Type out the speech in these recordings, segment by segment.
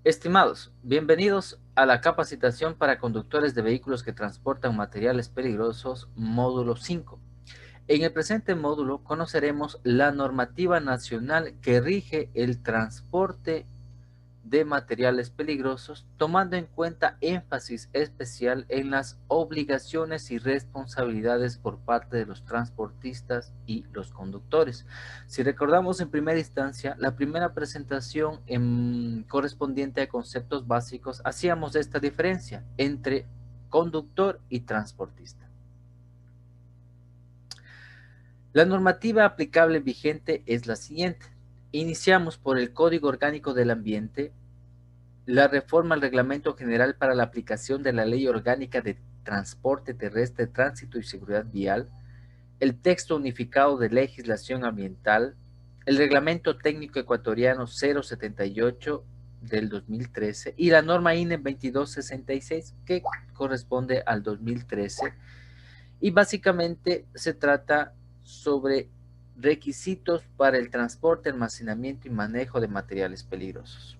Estimados, bienvenidos a la capacitación para conductores de vehículos que transportan materiales peligrosos, módulo 5. En el presente módulo conoceremos la normativa nacional que rige el transporte de materiales peligrosos, tomando en cuenta énfasis especial en las obligaciones y responsabilidades por parte de los transportistas y los conductores. Si recordamos en primera instancia, la primera presentación correspondiente a conceptos básicos, hacíamos esta diferencia entre conductor y transportista. La normativa aplicable vigente es la siguiente. Iniciamos por el Código Orgánico del Ambiente, la reforma al Reglamento General para la aplicación de la Ley Orgánica de Transporte Terrestre, Tránsito y Seguridad Vial, el texto unificado de legislación ambiental, el Reglamento Técnico Ecuatoriano 078 del 2013 y la norma INE 2266 que corresponde al 2013, y básicamente se trata sobre requisitos para el transporte, almacenamiento y manejo de materiales peligrosos.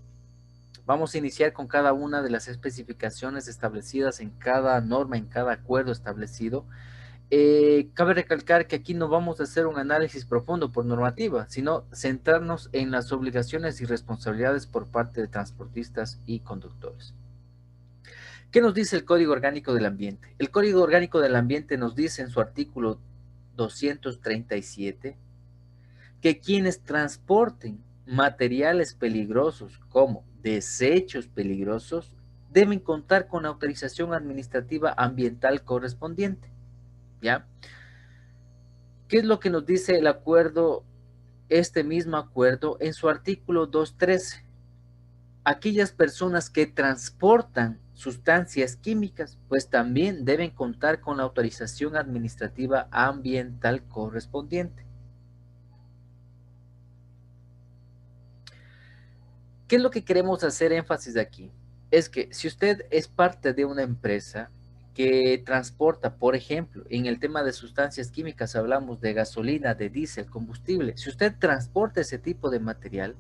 Vamos a iniciar con cada una de las especificaciones establecidas en cada norma, en cada acuerdo establecido. Cabe recalcar que aquí no vamos a hacer un análisis profundo por normativa, sino centrarnos en las obligaciones y responsabilidades por parte de transportistas y conductores. ¿Qué nos dice el Código Orgánico del Ambiente? El Código Orgánico del Ambiente nos dice en su artículo 237 que quienes transporten materiales peligrosos como desechos peligrosos deben contar con la autorización administrativa ambiental correspondiente, ¿ya? ¿Qué es lo que nos dice el acuerdo, este mismo acuerdo, en su artículo 213? Aquellas personas que transportan sustancias químicas, pues también deben contar con la autorización administrativa ambiental correspondiente. ¿Qué es lo que queremos hacer énfasis aquí? Es que si usted es parte de una empresa que transporta, por ejemplo, en el tema de sustancias químicas hablamos de gasolina, de diésel, combustible. Si usted transporta ese tipo de material,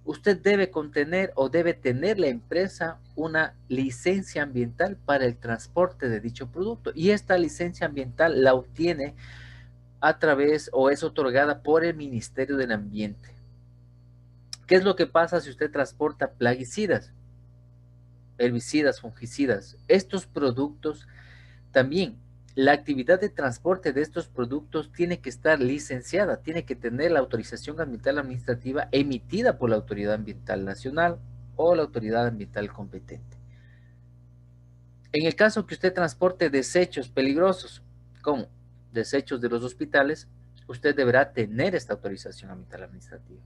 usted debe contener o debe tener la empresa una licencia ambiental para el transporte de dicho producto. Y esta licencia ambiental la obtiene a través o es otorgada por el Ministerio del Ambiente. ¿Qué es lo que pasa si usted transporta plaguicidas, herbicidas, fungicidas? Estos productos también, la actividad de transporte de estos productos tiene que estar licenciada, tiene que tener la autorización ambiental administrativa emitida por la Autoridad Ambiental Nacional o la autoridad ambiental competente. En el caso que usted transporte desechos peligrosos, como desechos de los hospitales, usted deberá tener esta autorización ambiental administrativa.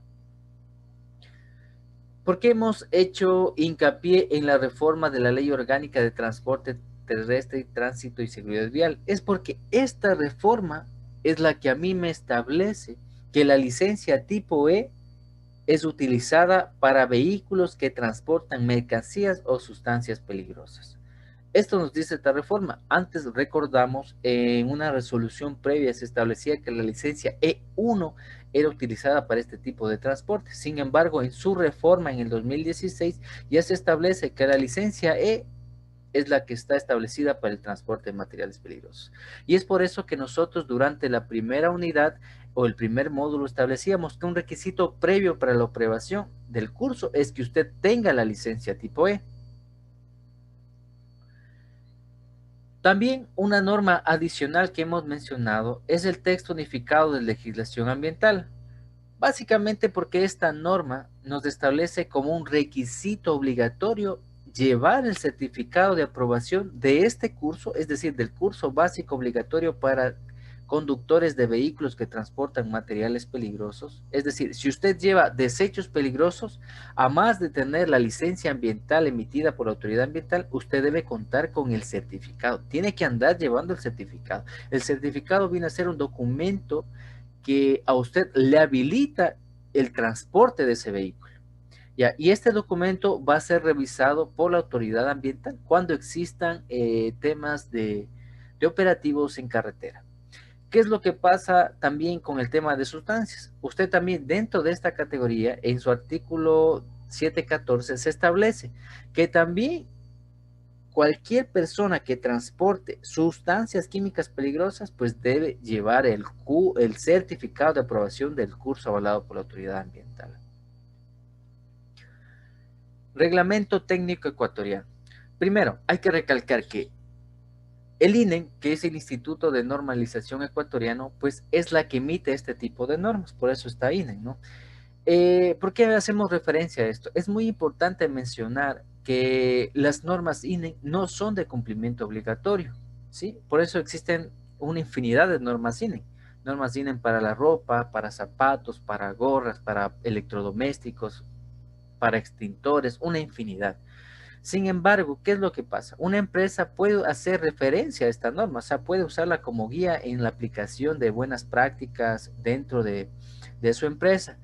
¿Por qué hemos hecho hincapié en la reforma de la Ley Orgánica de Transporte Terrestre, Tránsito y Seguridad Vial? Es porque esta reforma es la que a mí me establece que la licencia tipo E es utilizada para vehículos que transportan mercancías o sustancias peligrosas. Esto nos dice esta reforma. Antes recordamos, en una resolución previa se establecía que la licencia E1 era utilizada para este tipo de transporte. Sin embargo, en su reforma en el 2016 ya se establece que la licencia E es la que está establecida para el transporte de materiales peligrosos. Y es por eso que nosotros durante la primera unidad o el primer módulo establecíamos que un requisito previo para la aprobación del curso es que usted tenga la licencia tipo E. También una norma adicional que hemos mencionado es el texto unificado de legislación ambiental, básicamente porque esta norma nos establece como un requisito obligatorio llevar el certificado de aprobación de este curso, es decir, del curso básico obligatorio para conductores de vehículos que transportan materiales peligrosos. Es decir, si usted lleva desechos peligrosos, a más de tener la licencia ambiental emitida por la autoridad ambiental, usted debe contar con el certificado. Tiene que andar llevando el certificado. El certificado viene a ser un documento que a usted le habilita el transporte de ese vehículo. Ya, y este documento va a ser revisado por la autoridad ambiental cuando existan temas de operativos en carretera. ¿Qué es lo que pasa también con el tema de sustancias? Usted también dentro de esta categoría, en su artículo 714 se establece que también cualquier persona que transporte sustancias químicas peligrosas, pues debe llevar el certificado de aprobación del curso avalado por la autoridad ambiental. Reglamento técnico ecuatoriano. Primero, hay que recalcar que el INE, que es el Instituto de Normalización Ecuatoriano, pues es la que emite este tipo de normas, por eso está INE, ¿no? ¿Por qué hacemos referencia a esto? Es muy importante mencionar que las normas INE no son de cumplimiento obligatorio, ¿sí? Por eso existen una infinidad de normas INE. Normas INE para la ropa, para zapatos, para gorras, para electrodomésticos, para extintores, una infinidad. Sin embargo, ¿qué es lo que pasa? Una empresa puede hacer referencia a esta norma, o sea, puede usarla como guía en la aplicación de buenas prácticas dentro de su empresa.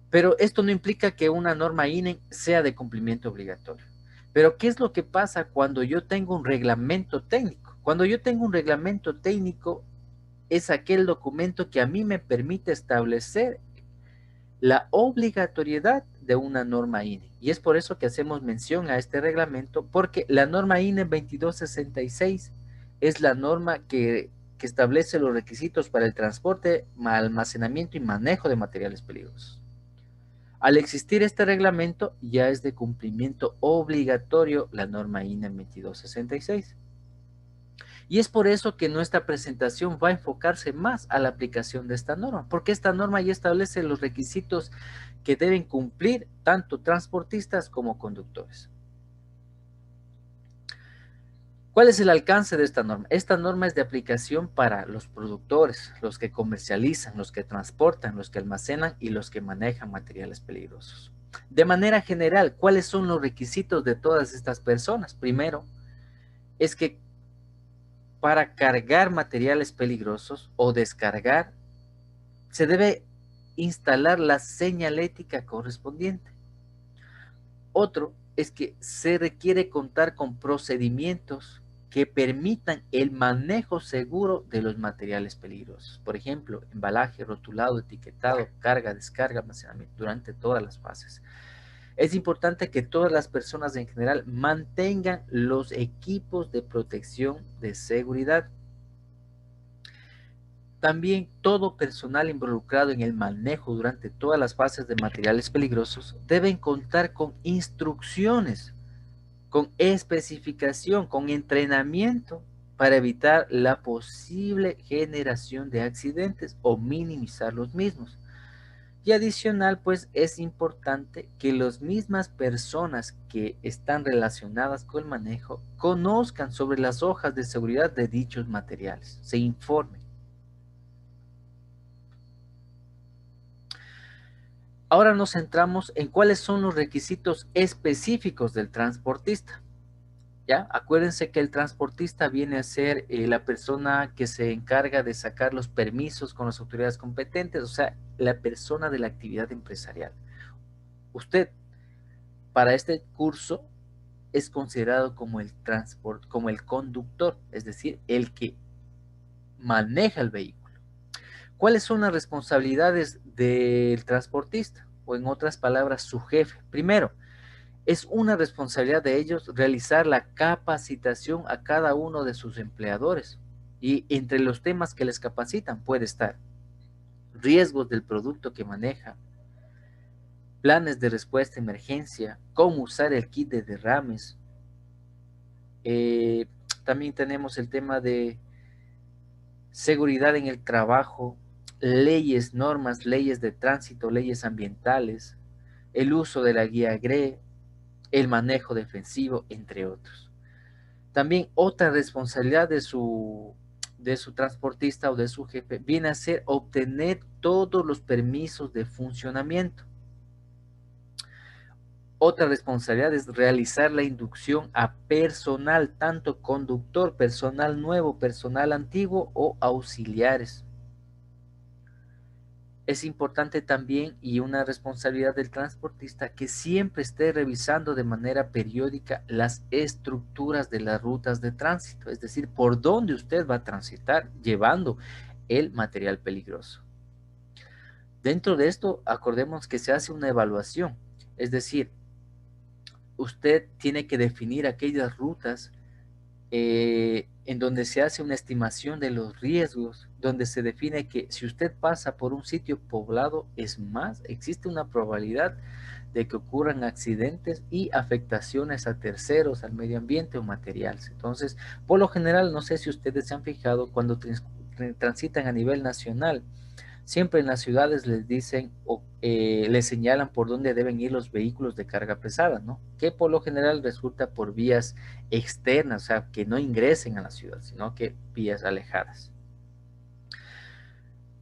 Pero esto no implica que una norma INE sea de cumplimiento obligatorio. Pero ¿qué es lo que pasa cuando yo tengo un reglamento técnico? Cuando yo tengo un reglamento técnico es aquel documento que a mí me permite establecer la obligatoriedad de una norma INE. Y es por eso que hacemos mención a este reglamento, porque la norma INE 2266 es la norma que establece los requisitos para el transporte, almacenamiento y manejo de materiales peligrosos. Al existir este reglamento, ya es de cumplimiento obligatorio la norma INE 2266. Y es por eso que nuestra presentación va a enfocarse más a la aplicación de esta norma, porque esta norma ya establece los requisitos que deben cumplir tanto transportistas como conductores. ¿Cuál es el alcance de esta norma? Esta norma es de aplicación para los productores, los que comercializan, los que transportan, los que almacenan y los que manejan materiales peligrosos. De manera general, ¿cuáles son los requisitos de todas estas personas? Primero, es que para cargar materiales peligrosos o descargar, se debe instalar la señalética correspondiente. Otro es que se requiere contar con procedimientos que permitan el manejo seguro de los materiales peligrosos. Por ejemplo, embalaje, rotulado, etiquetado, carga, descarga, almacenamiento durante todas las fases. Es importante que todas las personas en general mantengan los equipos de protección de seguridad. También todo personal involucrado en el manejo durante todas las fases de materiales peligrosos deben contar con instrucciones, con especificación, con entrenamiento para evitar la posible generación de accidentes o minimizar los mismos. Y adicional, pues es importante que las mismas personas que están relacionadas con el manejo conozcan sobre las hojas de seguridad de dichos materiales, se informen. Ahora nos centramos en cuáles son los requisitos específicos del transportista. ¿Ya? Acuérdense que el transportista viene a ser la persona que se encarga de sacar los permisos con las autoridades competentes, o sea, la persona de la actividad empresarial. Usted, para este curso, es considerado como como el conductor, es decir, el que maneja el vehículo. ¿Cuáles son las responsabilidades del transportista? O en otras palabras, su jefe. Primero, es una responsabilidad de ellos realizar la capacitación a cada uno de sus empleadores. Y entre los temas que les capacitan puede estar riesgos del producto que maneja, planes de respuesta a emergencia, cómo usar el kit de derrames. Eh, También tenemos el tema de seguridad en el trabajo, leyes, normas, leyes de tránsito, leyes ambientales, el uso de la guía GRE, el manejo defensivo, entre otros. También otra responsabilidad de su transportista o de su jefe viene a ser obtener todos los permisos de funcionamiento. Otra responsabilidad es realizar la inducción a personal, tanto conductor, personal nuevo, personal antiguo o auxiliares. Es importante también y una responsabilidad del transportista que siempre esté revisando de manera periódica las estructuras de las rutas de tránsito, es decir, por dónde usted va a transitar llevando el material peligroso. Dentro de esto, acordemos que se hace una evaluación Es decir, usted tiene que definir aquellas rutas en donde se hace una estimación de los riesgos, donde se define que si usted pasa por un sitio poblado, es más, existe una probabilidad de que ocurran accidentes y afectaciones a terceros, al medio ambiente o materiales. Entonces, por lo general, no sé si ustedes se han fijado cuando transitan a nivel nacional, siempre en las ciudades les dicen o les señalan por dónde deben ir los vehículos de carga pesada, ¿no? Que por lo general resulta por vías externas, o sea, que no ingresen a la ciudad, sino que vías alejadas.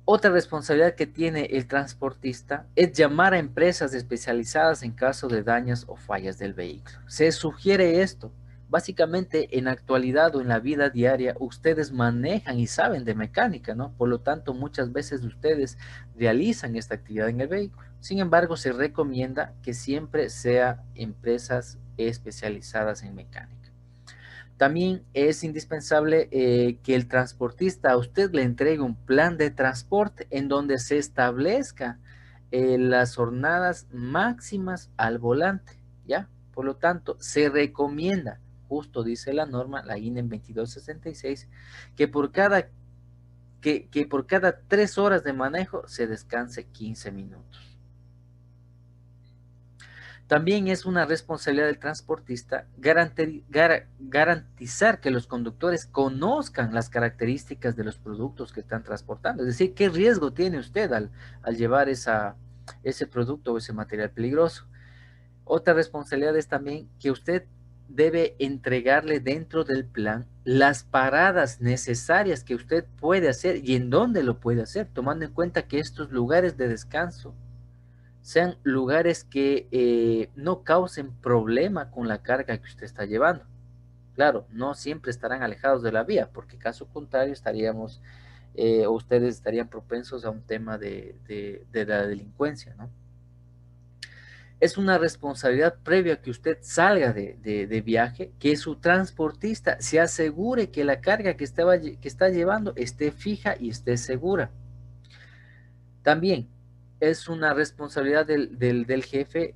Otra responsabilidad que tiene el transportista es llamar a empresas especializadas en caso de daños o fallas del vehículo. Se sugiere esto. Básicamente, en la actualidad o en la vida diaria, ustedes manejan y saben de mecánica, ¿no? Por lo tanto, muchas veces ustedes realizan esta actividad en el vehículo. Sin embargo, se recomienda que siempre sea empresas especializadas en mecánica. También es indispensable que el transportista a usted le entregue un plan de transporte en donde se establezca las jornadas máximas al volante, ¿ya? Por lo tanto, se recomienda, justo dice la norma, la INE 2266, que por cada 3 horas de manejo se descanse 15 minutos. También es una responsabilidad del transportista garantizar que los conductores conozcan las características de los productos que están transportando. Es decir, qué riesgo tiene usted al llevar ese producto o ese material peligroso. Otra responsabilidad es también que usted debe entregarle dentro del plan las paradas necesarias que usted puede hacer y en dónde lo puede hacer, tomando en cuenta que estos lugares de descanso sean lugares que no causen problema con la carga que usted está llevando. Claro, no siempre estarán alejados de la vía, porque caso contrario estaríamos, o ustedes estarían propensos a un tema de la delincuencia, ¿no? Es una responsabilidad previa que usted salga de viaje, que su transportista se asegure que la carga que está llevando esté fija y esté segura. También es una responsabilidad del jefe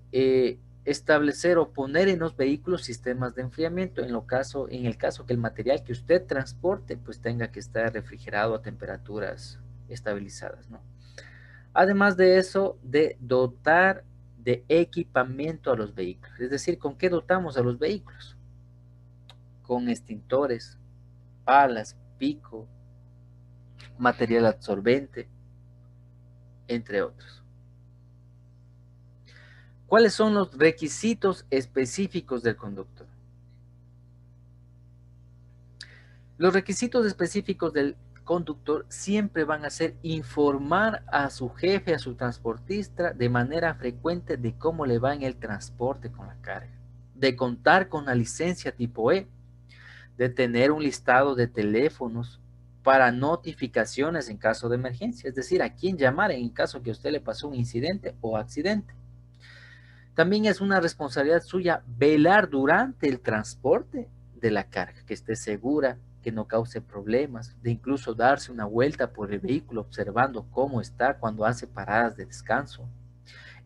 establecer o poner en los vehículos sistemas de enfriamiento en el caso que el material que usted transporte pues tenga que estar refrigerado a temperaturas estabilizadas, ¿no? Además de eso, de dotar de equipamiento a los vehículos. Es decir, ¿con qué dotamos a los vehículos? Con extintores, palas, pico, material absorbente, entre otros. ¿Cuáles son los requisitos específicos del conductor? Los requisitos específicos del conductor siempre van a ser informar a su jefe, a su transportista, de manera frecuente de cómo le va en el transporte con la carga, de contar con la licencia tipo E, de tener un listado de teléfonos para notificaciones en caso de emergencia, es decir, a quién llamar en caso que a usted le pasó un incidente o accidente. También es una responsabilidad suya velar durante el transporte de la carga, que esté segura, que no cause problemas, de incluso darse una vuelta por el vehículo observando cómo está cuando hace paradas de descanso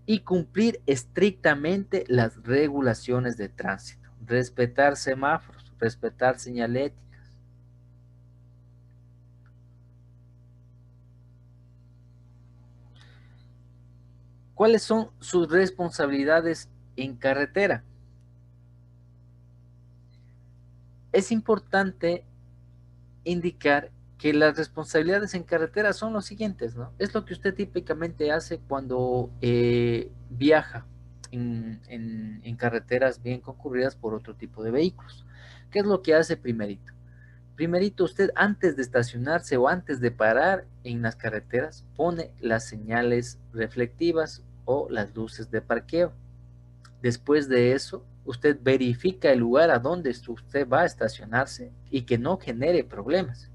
y cumplir estrictamente las regulaciones de tránsito, respetar semáforos, respetar señaléticas. ¿Cuáles son sus responsabilidades en carretera? Es importante indicar que las responsabilidades en carretera son los siguientes, ¿no? Es lo que usted típicamente hace cuando viaja en carreteras bien concurridas por otro tipo de vehículos. ¿Qué es lo que hace primerito? Primerito, usted antes de estacionarse o antes de parar en las carreteras, pone las señales reflectivas o las luces de parqueo. Después de eso, usted verifica el lugar a donde usted va a estacionarse y que no genere problemas.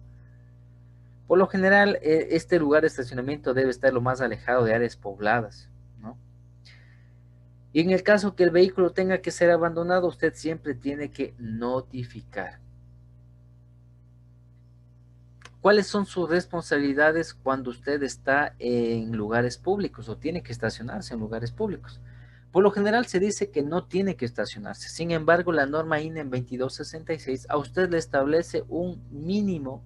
Por lo general, este lugar de estacionamiento debe estar lo más alejado de áreas pobladas, ¿no? Y en el caso que el vehículo tenga que ser abandonado, usted siempre tiene que notificar. ¿Cuáles son sus responsabilidades cuando usted está en lugares públicos o tiene que estacionarse en lugares públicos? Por lo general se dice que no tiene que estacionarse. Sin embargo, la norma INE 2266 a usted le establece un mínimo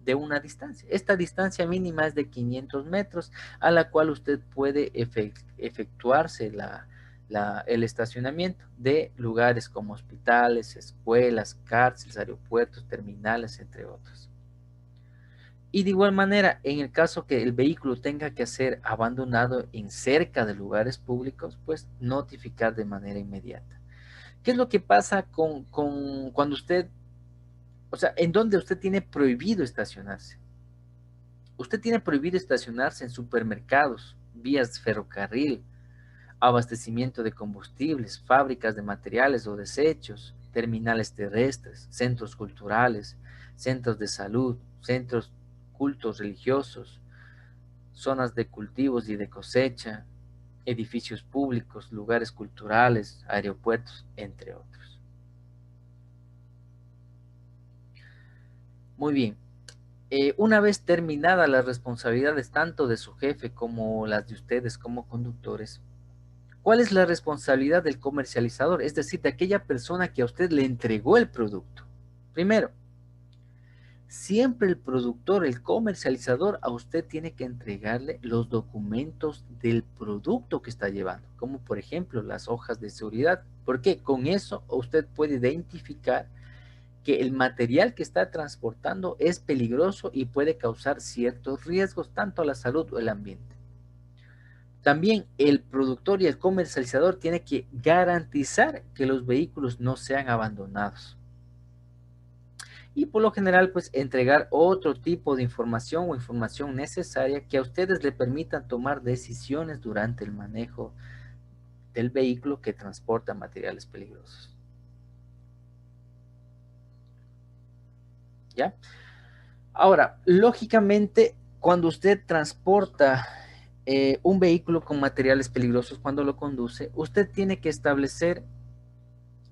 de una distancia. Esta distancia mínima es de 500 metros, a la cual usted puede efectuarse el estacionamiento de lugares como hospitales, escuelas, cárceles, aeropuertos, terminales, entre otros. Y de igual manera, en el caso que el vehículo tenga que ser abandonado en cerca de lugares públicos, pues notificar de manera inmediata. ¿Qué es lo que pasa con cuando usted, o sea, en donde usted tiene prohibido estacionarse? Usted tiene prohibido estacionarse en supermercados, vías de ferrocarril, abastecimiento de combustibles, fábricas de materiales o desechos, terminales terrestres, centros culturales, centros de salud, centros cultos religiosos, zonas de cultivos y de cosecha, edificios públicos, lugares culturales, aeropuertos, entre otros. Muy bien. Una vez terminadas las responsabilidades tanto de su jefe como las de ustedes como conductores, ¿cuál es la responsabilidad del comercializador? Es decir, de aquella persona que a usted le entregó el producto. Primero, siempre el productor, el comercializador, a usted tiene que entregarle los documentos del producto que está llevando, como por ejemplo las hojas de seguridad, porque con eso usted puede identificar que el material que está transportando es peligroso y puede causar ciertos riesgos tanto a la salud o el ambiente. También el productor y el comercializador tiene que garantizar que los vehículos no sean abandonados. Y por lo general, pues entregar otro tipo de información o información necesaria que a ustedes le permitan tomar decisiones durante el manejo del vehículo que transporta materiales peligrosos. ¿Ya? Ahora, lógicamente, cuando usted transporta un vehículo con materiales peligrosos, cuando lo conduce, usted tiene que establecer,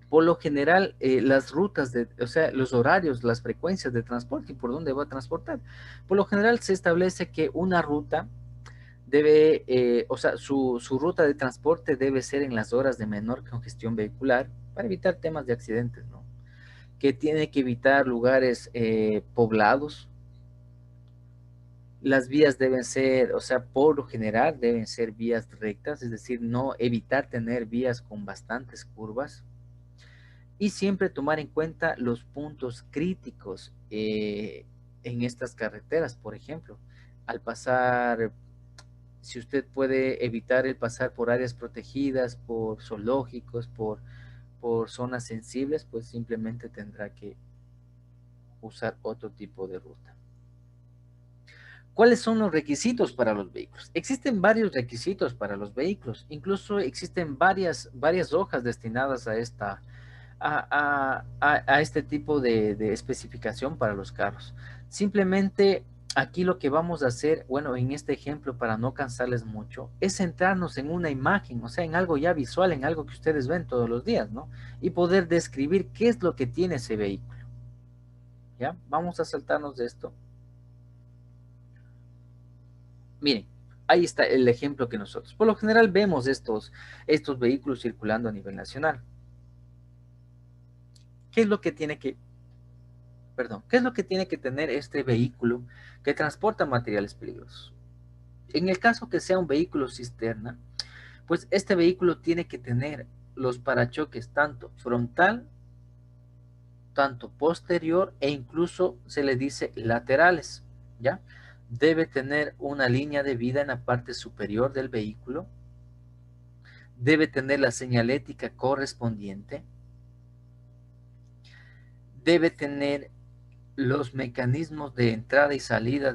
por lo general, las rutas, o sea, los horarios, las frecuencias de transporte y por dónde va a transportar. Por lo general se establece que una ruta debe, o sea, su ruta de transporte debe ser en las horas de menor congestión vehicular para evitar temas de accidentes, ¿no? Que tiene que evitar lugares poblados. Las vías deben ser, o sea, por lo general deben ser vías rectas, es decir, no evitar tener vías con bastantes curvas y siempre tomar en cuenta los puntos críticos en estas carreteras, por ejemplo, al pasar, si usted puede evitar el pasar por áreas protegidas, por zoológicos, por zonas sensibles, pues simplemente tendrá que usar otro tipo de ruta. ¿Cuáles son los requisitos para los vehículos? Existen varios requisitos para los vehículos, incluso existen varias hojas destinadas a este tipo de especificación para los carros. Simplemente aquí lo que vamos a hacer, bueno, en este ejemplo, para no cansarles mucho, es centrarnos en una imagen, o sea, en algo ya visual, en algo que ustedes ven todos los días, ¿no? Y poder describir qué es lo que tiene ese vehículo. ¿Ya? Vamos a saltarnos de esto. Miren, ahí está el ejemplo que nosotros, por lo general, vemos estos vehículos circulando a nivel nacional. ¿Qué es lo que tiene que, perdón, qué es lo que tiene que tener este vehículo que transporta materiales peligrosos? En el caso que sea un vehículo cisterna, pues este vehículo tiene que tener los parachoques tanto frontal, tanto posterior e incluso se le dice laterales, ¿ya? Debe tener una línea de vida en la parte superior del vehículo, debe tener la señalética correspondiente, debe tener los mecanismos de entrada y salida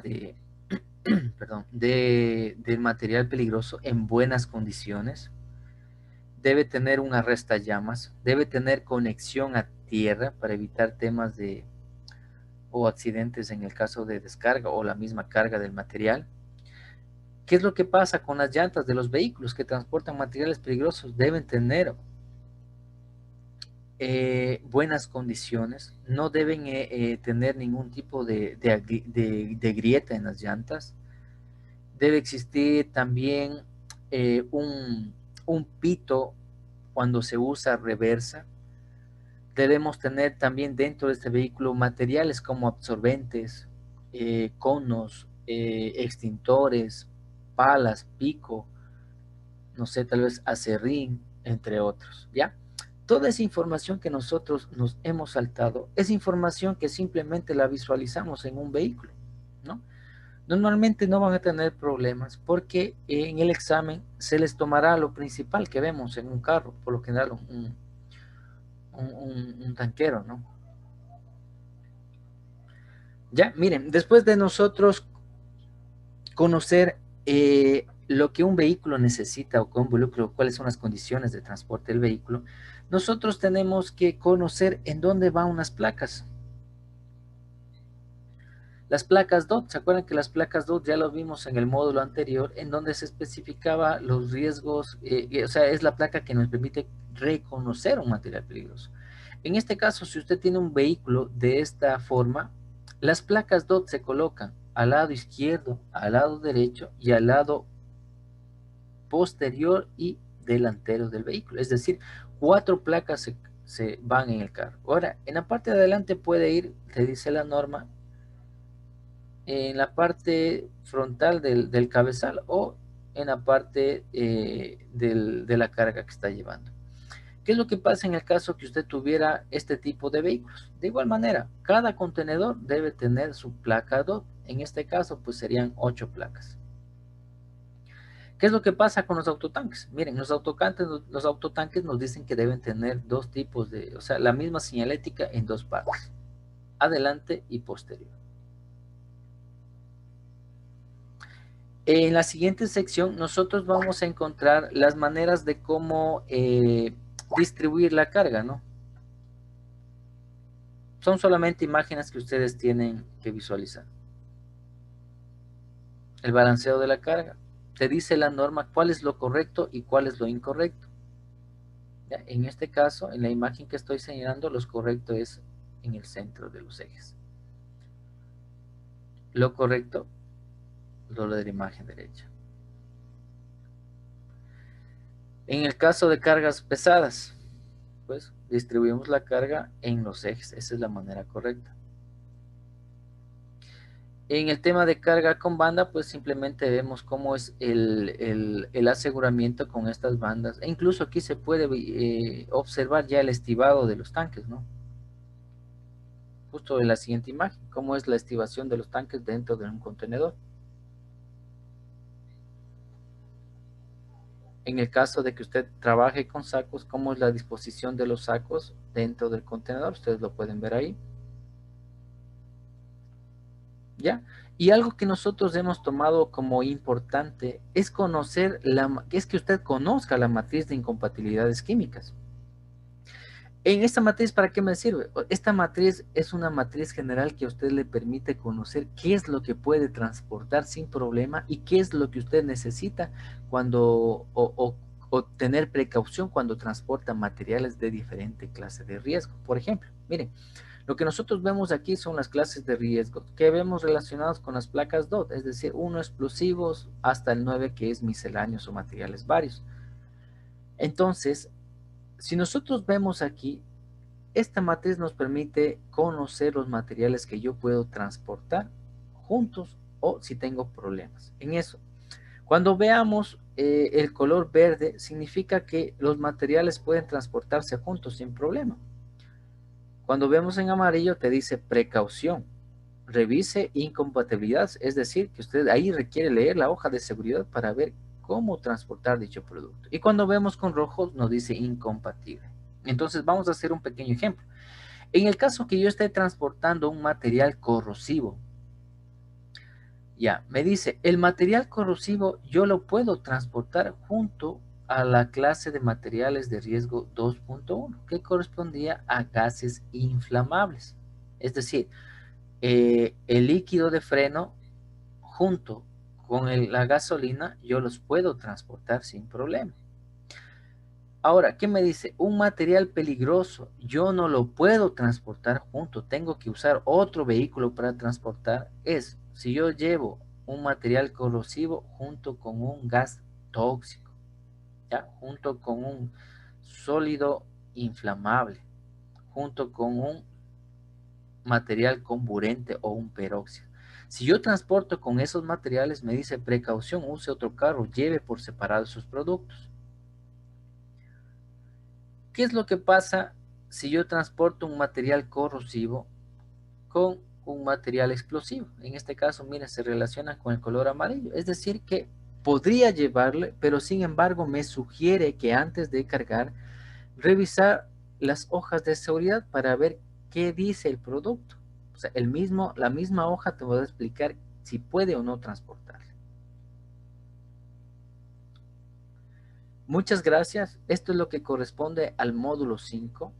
perdón, del material peligroso en buenas condiciones, debe tener un arrestallamas, debe tener conexión a tierra para evitar temas o accidentes en el caso de descarga o la misma carga del material. ¿Qué es lo que pasa con las llantas de los vehículos que transportan materiales peligrosos? Deben tener buenas condiciones, no deben tener ningún tipo de grieta en las llantas. Debe existir también eh, un, un pito cuando se usa reversa. Debemos tener también dentro de este vehículo materiales como absorbentes, conos, extintores, palas, pico, no sé, tal vez acerrín, entre otros, ¿ya? Toda esa información que nosotros nos hemos saltado es información que simplemente la visualizamos en un vehículo, ¿no? Normalmente no van a tener problemas porque en el examen se les tomará lo principal que vemos en un carro, por lo general un tanquero, ¿no? Ya, miren, después de nosotros conocer lo que un vehículo necesita o que un vehículo, cuáles son las condiciones de transporte del vehículo, nosotros tenemos que conocer en dónde van unas placas. Las placas DOT, ¿se acuerdan que las placas DOT ya lo vimos en el módulo anterior, en donde se especificaba los riesgos, o sea, es la placa que nos permite reconocer un material peligroso. En este caso, si usted tiene un vehículo de esta forma, las placas DOT se colocan al lado izquierdo, al lado derecho y al lado posterior y delantero del vehículo. Es decir, 4 placas se van en el carro. Ahora, en la parte de adelante puede ir, te dice la norma, en la parte frontal del cabezal o en la parte de la carga que está llevando. ¿Qué es lo que pasa en el caso que usted tuviera este tipo de vehículos? De igual manera, cada contenedor debe tener su placa DOT. En este caso, pues serían 8 placas. ¿Qué es lo que pasa con los autotanques? Miren, los autotanques nos dicen que deben tener dos tipos de, o sea, la misma señalética en dos partes, adelante y posterior. En la siguiente sección nosotros vamos a encontrar las maneras de cómo distribuir la carga, ¿no? Son solamente imágenes que ustedes tienen que visualizar. El balanceo de la carga. Te dice la norma cuál es lo correcto y cuál es lo incorrecto. ¿Ya? En este caso, en la imagen que estoy señalando, lo correcto es en el centro de los ejes. Lo correcto, lo de la imagen derecha. En el caso de cargas pesadas, pues distribuimos la carga en los ejes. Esa es la manera correcta. En el tema de carga con banda, pues simplemente vemos cómo es el aseguramiento con estas bandas. E incluso aquí se puede observar ya el estibado de los tanques, ¿no? Justo en la siguiente imagen, cómo es la estivación de los tanques dentro de un contenedor. En el caso de que usted trabaje con sacos, cómo es la disposición de los sacos dentro del contenedor. Ustedes lo pueden ver ahí. ¿Ya? Y algo que nosotros hemos tomado como importante es conocer, es que usted conozca la matriz de incompatibilidades químicas. En esta matriz, ¿para qué me sirve? Esta matriz es una matriz general que a usted le permite conocer qué es lo que puede transportar sin problema y qué es lo que usted necesita cuando, o tener precaución cuando transporta materiales de diferente clase de riesgo. Por ejemplo, miren, lo que nosotros vemos aquí son las clases de riesgo que vemos relacionados con las placas DOT, es decir, 1 explosivos hasta el 9 que es misceláneos o materiales varios. Entonces, si nosotros vemos aquí, esta matriz nos permite conocer los materiales que yo puedo transportar juntos o si tengo problemas en eso. Cuando veamos el color verde, significa que los materiales pueden transportarse juntos sin problema. Cuando vemos en amarillo te dice precaución, revise incompatibilidad, es decir, que usted ahí requiere leer la hoja de seguridad para ver cómo transportar dicho producto. Y cuando vemos con rojo nos dice incompatible. Entonces vamos a hacer un pequeño ejemplo. En el caso que yo esté transportando un material corrosivo, ya, me dice, el material corrosivo yo lo puedo transportar junto a la clase de materiales de riesgo 2.1, que correspondía a gases inflamables. Es decir, el líquido de freno junto con la gasolina, yo los puedo transportar sin problema. Ahora, ¿qué me dice? Un material peligroso, yo no lo puedo transportar junto, tengo que usar otro vehículo para transportar. Es si yo llevo un material corrosivo junto con un gas tóxico. ¿ya? Junto con un sólido inflamable, junto con un material comburente o un peróxido. Si yo transporto con esos materiales, me dice precaución, use otro carro, lleve por separado sus productos. ¿Qué es lo que pasa si yo transporto un material corrosivo con un material explosivo? En este caso, miren, se relaciona con el color amarillo. Es decir, que podría llevarle, pero sin embargo me sugiere que antes de cargar, revisar las hojas de seguridad para ver qué dice el producto. O sea, la misma hoja te va a explicar si puede o no transportar. Muchas gracias. Esto es lo que corresponde al módulo 5.